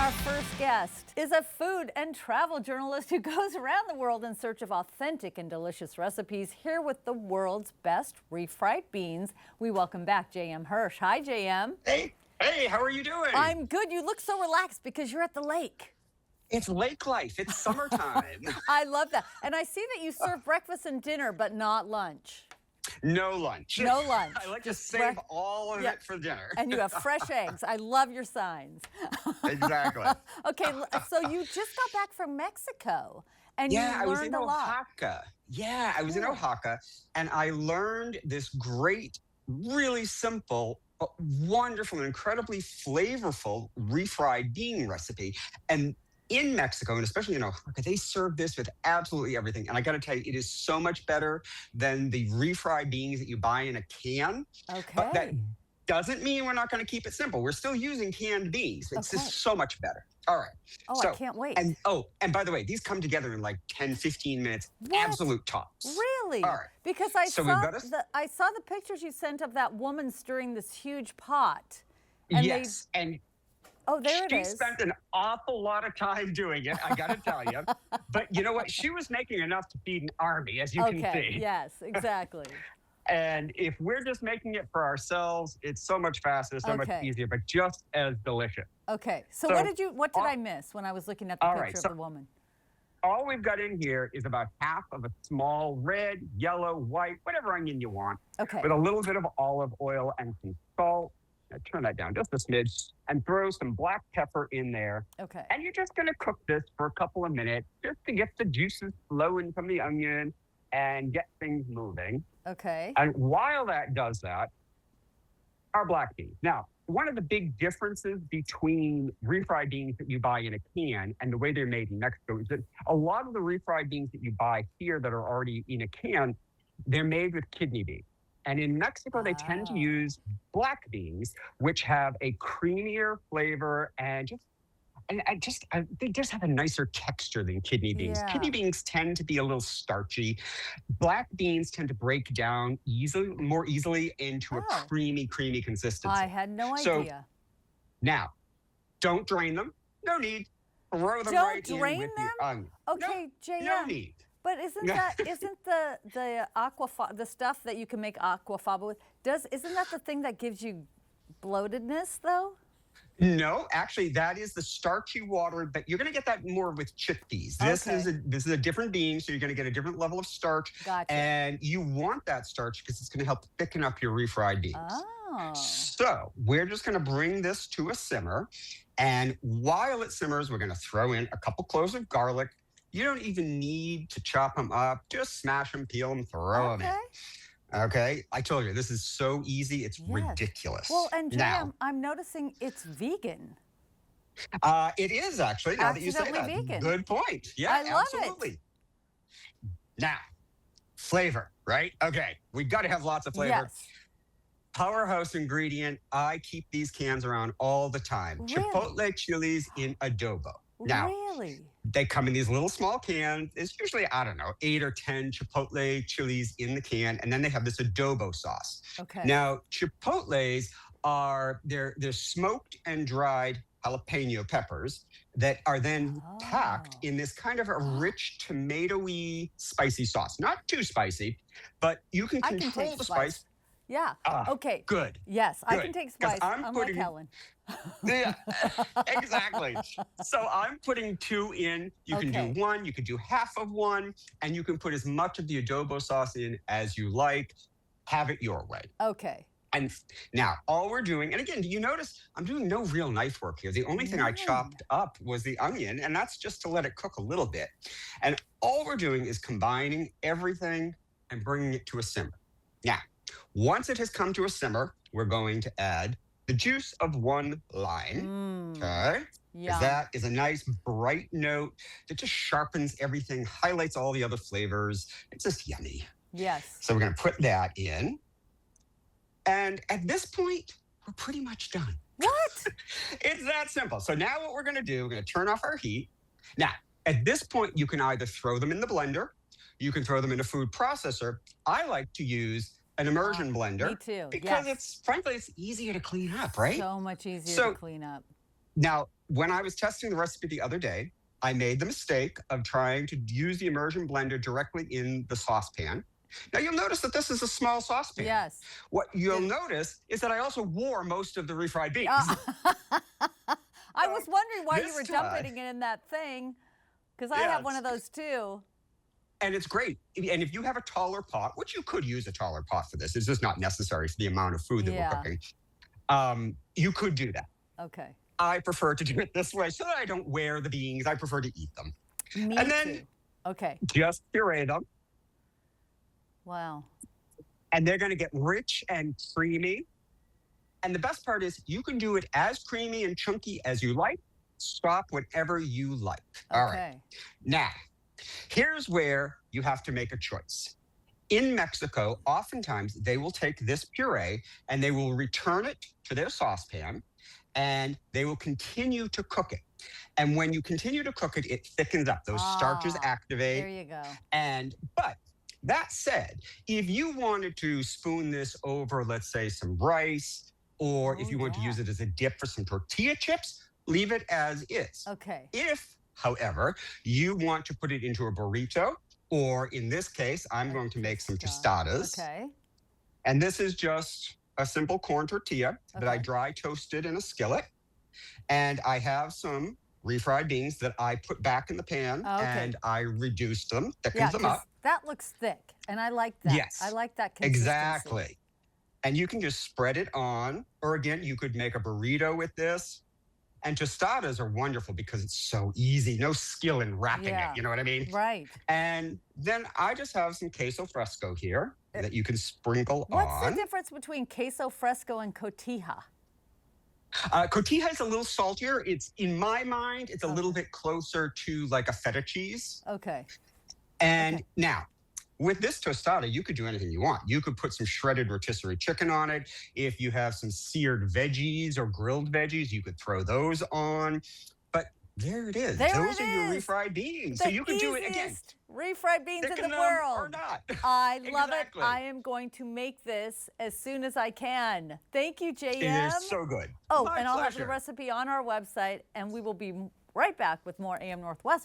our first guest is a food and travel journalist who goes around the world in search of authentic and delicious recipes. Here with the world's best refried beans, we welcome back J.M. Hirsch. Hi, J.M. Hey, how are you doing? I'm good. You look so relaxed because you're at the lake. It's lake life. It's summertime. I love that. And I see that you serve breakfast and dinner, but not lunch. No lunch. No lunch. I like to save all of it for dinner. And you have fresh eggs. I love your signs. Exactly. Okay, so you just got back from Mexico, and you learned a lot. Yeah, I was in Oaxaca, and I learned this great, really simple, but wonderful and incredibly flavorful refried bean recipe. And in Mexico, and especially in Oaxaca, they serve this with absolutely everything. And I got to tell you, it is so much better than the refried beans that you buy in a can. Okay. But that doesn't mean we're not going to keep it simple. We're still using canned beans. It's just so much better. All right. Oh, I can't wait. And by the way, these come together in like 10, 15 minutes. What? Absolute tops. Really? All right. Because I saw the pictures you sent of that woman stirring this huge pot. And yes. Oh, there it is. She spent an awful lot of time doing it, I got to tell you. But you know what? She was making enough to feed an army, as you can see. Yes, exactly. And if we're just making it for ourselves, it's so much faster, so much easier, but just as delicious. Okay. So what did I miss when I was looking at the picture of the woman? All we've got in here is about half of a small red, yellow, white, whatever onion you want. Okay. With a little bit of olive oil and some salt. Turn that down just a smidge and throw some black pepper in there. Okay. And you're just going to cook this for a couple of minutes just to get the juices flowing from the onion and get things moving. Okay. And while that does that, our black beans. Now, one of the big differences between refried beans that you buy in a can and the way they're made in Mexico is that a lot of the refried beans that you buy here that are already in a can, they're made with kidney beans. And in Mexico, they tend to use black beans, which have a creamier flavor and they just have a nicer texture than kidney beans. Yeah. Kidney beans tend to be a little starchy. Black beans tend to break down more easily into a creamy consistency. I had no idea. Now, don't drain them. No need. Throw them right in with your onion. Okay, JM. No need. But isn't the stuff that you can make aquafaba with, isn't that the thing that gives you bloatedness though? No, actually that is the starchy water, but you're going to get that more with chickpeas. This is a different bean, so you're going to get a different level of starch. Gotcha. And you want that starch because it's going to help thicken up your refried beans. Oh. So we're just going to bring this to a simmer. And while it simmers, we're going to throw in a couple cloves of garlic. You don't even need to chop them up. Just smash them, peel them, throw them in. Okay? I told you, this is so easy, it's ridiculous. Well, and Jam, I'm noticing it's vegan. It is actually, now that you say that. Vegan. Good point. Yeah, I love absolutely. it. Now, flavor, right? Okay, we got to have lots of flavor. Yes. Powerhouse ingredient, I keep these cans around all the time. Really? Chipotle chilies in adobo. Now, they come in these little small cans. It's usually, 8 or 10 Chipotle chilies in the can, and then they have this adobo sauce. Okay. Now, Chipotles they're smoked and dried jalapeno peppers that are then packed in this kind of a rich tomatoey spicy sauce. Not too spicy, but you can control the spice. Yeah. Okay. Good. Yes, good. I can take spice. I'm like Helen. Yeah, exactly. So I'm putting 2 in. You can do 1, you could do half of 1, and you can put as much of the adobo sauce in as you like. Have it your way. Okay. And now all we're doing, and again, do you notice I'm doing no real knife work here? The only thing I chopped up was the onion, and that's just to let it cook a little bit. And all we're doing is combining everything and bringing it to a simmer. Now, once it has come to a simmer, we're going to add the juice of 1 lime. Okay? Because that is a nice bright note that just sharpens everything, highlights all the other flavors. It's just yummy. Yes. So we're going to put that in. And at this point, we're pretty much done. What? It's that simple. So now what we're going to do, we're going to turn off our heat. Now, at this point, you can either throw them in the blender, you can throw them in a food processor. I like to use an immersion blender. Me too. Because frankly, it's easier to clean up, right? So much easier to clean up. Now, when I was testing the recipe the other day, I made the mistake of trying to use the immersion blender directly in the saucepan. Now you'll notice that this is a small saucepan. Yes. What you'll notice is that I also wore most of the refried beans. I was wondering why you this were time- dumping it in that thing, because I have one of those too. And it's great. And if you have a taller pot, which you could use a taller pot for this, it's just not necessary for the amount of food that we're cooking. You could do that. Okay. I prefer to do it this way so that I don't wear the beans. I prefer to eat them. Me and too. then Okay. just puree them. Wow. And they're going to get rich and creamy. And the best part is you can do it as creamy and chunky as you like. Stop whenever you like. All right. Now, here's where you have to make a choice. In Mexico, oftentimes they will take this puree and they will return it to their saucepan and they will continue to cook it. And when you continue to cook it, it thickens up. Those starches activate. There you go. But that said, if you wanted to spoon this over, let's say, some rice, or if you want to use it as a dip for some tortilla chips, leave it as is. Okay. If, however, you want to put it into a burrito, or in this case, I'm going to make some tostadas. Okay. And this is just a simple corn tortilla that I dry toasted in a skillet. And I have some refried beans that I put back in the pan and I reduced them, thickened them up. That looks thick, and I like that. Yes. I like that consistency. Exactly. And you can just spread it on, or again, you could make a burrito with this. And tostadas are wonderful because it's so easy. No skill in wrapping it, you know what I mean? Right. And then I just have some queso fresco here that you can sprinkle on. What's the difference between queso fresco and cotija? Cotija is a little saltier. It's, in my mind, it's a little bit closer to like a feta cheese. Okay. And now, with this tostada, you could do anything you want. You could put some shredded rotisserie chicken on it. If you have some seared veggies or grilled veggies, you could throw those on. But there it is. Those are your refried beans. So you could do it again. Refried beans in the world. Or not. I love it. I am going to make this as soon as I can. Thank you, JM. It is so good. Oh, and I'll have the recipe on our website, and we will be right back with more AM Northwest.